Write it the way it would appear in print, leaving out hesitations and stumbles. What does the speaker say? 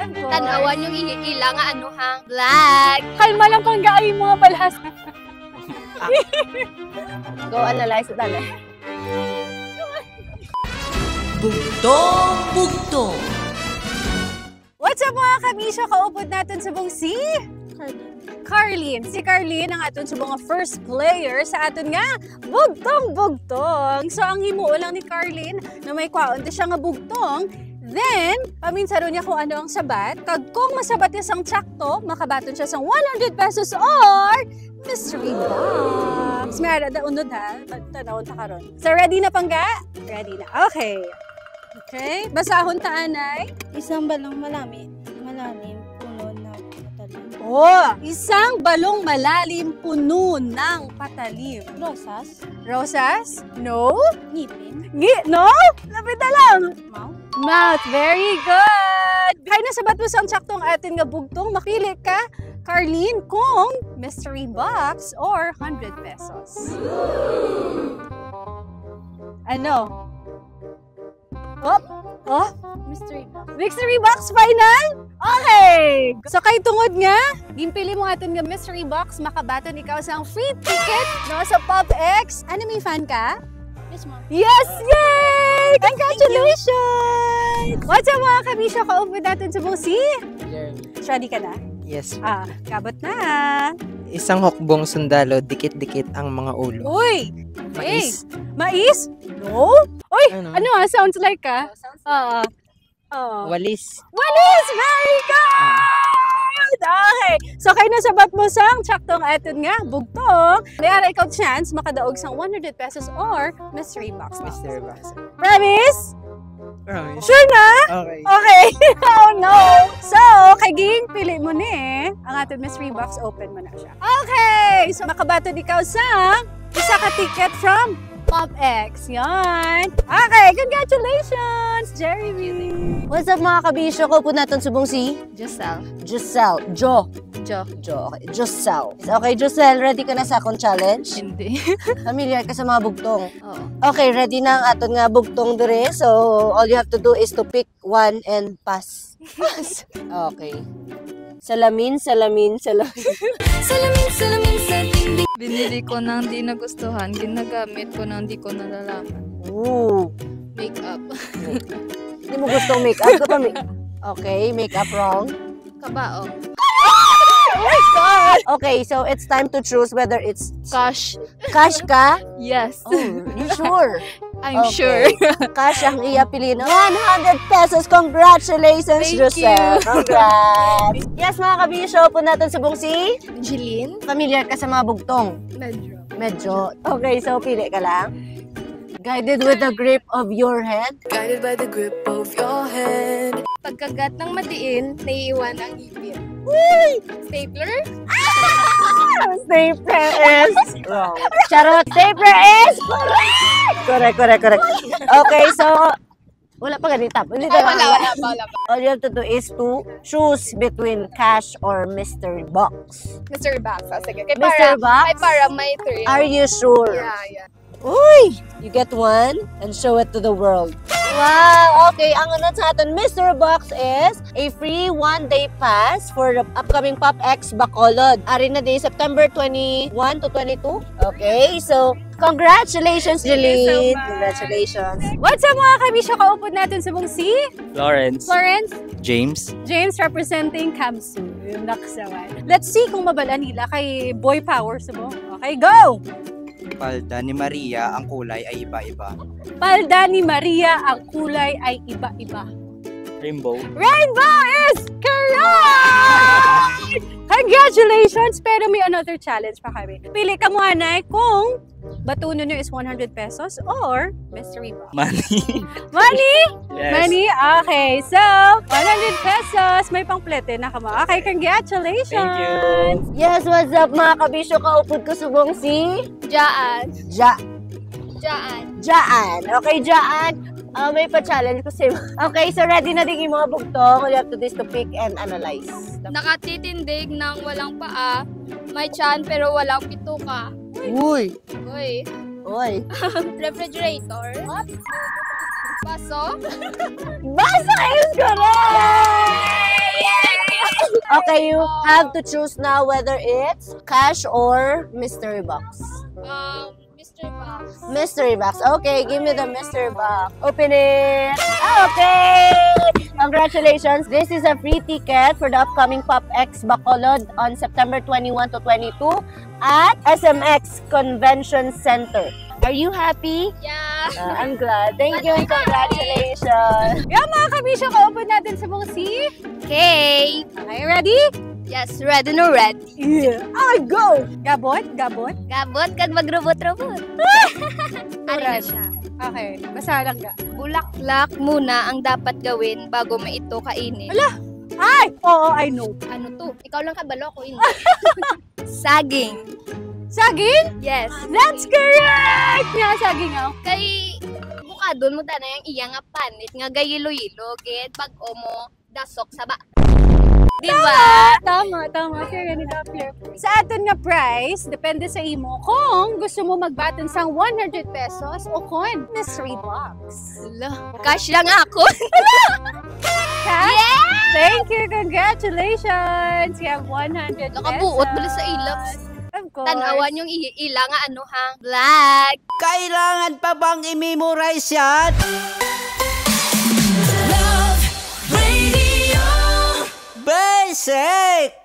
Tanawan yung ilang ano hang vlog. Kalma lang kung gaay mga balhas. Go analyze it, dali. Bugtong-bugtong. What's up mga kabisyo? Kaupod natin sa buong si Carlene. Si Carlene ang aton sa mga first player sa aton nga bugtong-bugtong. So ang himuo lang ni Carlene na may kwaon siya nga bugtong. Then, paminsaro niya kung ano ang sabat. Kung masabat niya sang tsakto, makabaton siya sang 100 pesos or mystery box. May arada unod ha. Tanawon ta karon. So ready na pangga? Ready na. Okay. Okay. Basahon taanay. Isang balong malalim, puno ng patalim. Oh, isang balong malalim puno ng patalim. Rosas, Rosas? No? ngipin, No? Lapit na lang. mouth, Mouth. Very good. Kaya nasabat mo sa tsaktong atin nga bugtong, makili ka, Carlene, kung mystery box or 100 pesos. Ano? Oh? mystery box. Mystery box final? Okay! So kay tungod nga, gimpili mo atin nga mystery box, makabaton ikaw sa free ticket no, sa PopX. Anime fan ka? Yes, ma'am. Yes! Yay! Congratulations! What's up mga kabisyo? Kaupod natin sa buong si? Ready ka na? Yes. Kabot na. Isang hukbong sundalo, dikit-dikit ang mga ulo. Uy! Mais. Mais? No? Uy! Ano? Sounds like ka? Walis. Walis! Very good! Okay. So, kayo nasabat mo sang tsaktong atin nga, bugtong. Mayara ikaw chance makadaog sang 100 pesos or mystery box. Mr. Box. Promise? Promise. Sure na? Okay. Okay. Oh no! So, kay Ging, pili mo ni ang ating mystery box. Open mo na siya. Okay! So, makabatod ikaw sa isa ka ticket from PopX. Yan. Okay, congratulations, Jeremy. What's up mga kabisyo? Kaupod natin sa buong si Giselle. Giselle. Jo. Okay. Giselle. Okay, Giselle, ready ka na sa akong challenge? Hindi. Familiar ka sa mga bugtong? Oo. Okay, ready na ang aton nga bugtong dire. So, all you have to do is to pick one and pass. Okay. Salamin, salamin, salamin. Salamin sa tingling. Binili ko nang di nagustuhan, ginagamit ko nang di ko nalalaman. Ooh. Makeup. Hindi mo gustong make-up? Okay, make-up wrong. Kabao. Oh my God! Okay, so it's time to choose whether it's Cash. cash ka. Yes. Oh, you sure? I'm Okay. sure. Cash ang iya pilino. 100 pesos. Congratulations, Thank Giselle. you. Congrats. Yes, mga kabisyo, po natin sa buong si. Jeline? Familiar ka sa mga bugtong? Medyo. Medyo. Okay, so pili ka lang. Guided with the grip of your hand. Guided by the grip of your hand. Pagkagat ng matiin, naiiwan ang ngipin. Stapler? Stapler is wrong. Charot, stapler is correct. Correct. Okay, so wala pa ganito. Wala pa. All you have to do is to choose between cash or mystery box. Mystery box. Sige. Kay Mystery box? Ay, para may thrill. Are you sure? Yeah. Uy! You get one and show it to the world. Wow! Okay, ang unod sa atin mystery box is a free one-day pass for the upcoming PopX Bacolod. Ari na day, September 21 to 22. Okay, so congratulations, Jeline! Congratulations! What's up mga kabisyo? Kaupod natin sa buong si Florence. Florence. James. James representing Kamsu. Yung naksawan. Let's see kung mabala nila kay Boy Power sa mo. Okay, go! Palda ni Maria, ang kulay ay iba-iba. Palda ni Maria, ang kulay ay iba-iba. Rainbow. Rainbow is correct! Congratulations! Pero may another challenge pa kami. Pili ka muna kung batuno nyo is 100 pesos or mystery box. Money. Money? Yes. Money? Okay. So, 100 pesos. May pangplete na ka mo. Okay, congratulations! Thank you. Yes, what's up mga kabisyo? Kaupod ko subong si Jaan. Jaan. Okay, Jaan. May pa-challenge ko sa'yo. Okay, so ready na din yung mga bugtong. All you have to do is to pick and analyze. Nakatitindig ng walang paa, may tiyan pero walang pituka. Uy! Uy. Refrigerator. Baso. Basa is correct! Basta you have to choose now whether it's cash or mystery box. Mystery box. Mystery box. Okay, give me the mystery box. Open it. Okay! Congratulations. This is a free ticket for the upcoming PopX Bacolod on September 21 to 22 at SMX Convention Center. Are you happy? Yeah. I'm glad. Thank you and congratulations. Yan mga kabisyo, kaupod natin sa buong C. Okay. Okay, ready? Yes, ready no red. Yeah. I go! Gabot? Gabot kag magrobot-robot. Ano na siya? Okay, basa lang ga. Bulaklak muna ang dapat gawin bago mo ito kainin. Ay! Oo, I know. Ano to? Ikaw lang kabalo ko hindi. Saging. Saging? Yes. That's correct! Nga, saging ako. Kay bukadon mo na yung iya nga panit nga gayilo-yilo gid pag mo dasok sa ba. Diba? Tama. Fair enough, fair. Sa atin nga price, depende sa imo kung gusto mo magbaton sang 100 pesos o kung mystery box. Cash lang ako. Cash? Yeah! Thank you! Congratulations! You have 100 pesos. Nakabuot bala sa ilap. Of course. Tanawan yung ila nga ano ha. Black. Kailangan pa bang i-memorize yan? Love Radio. Basic!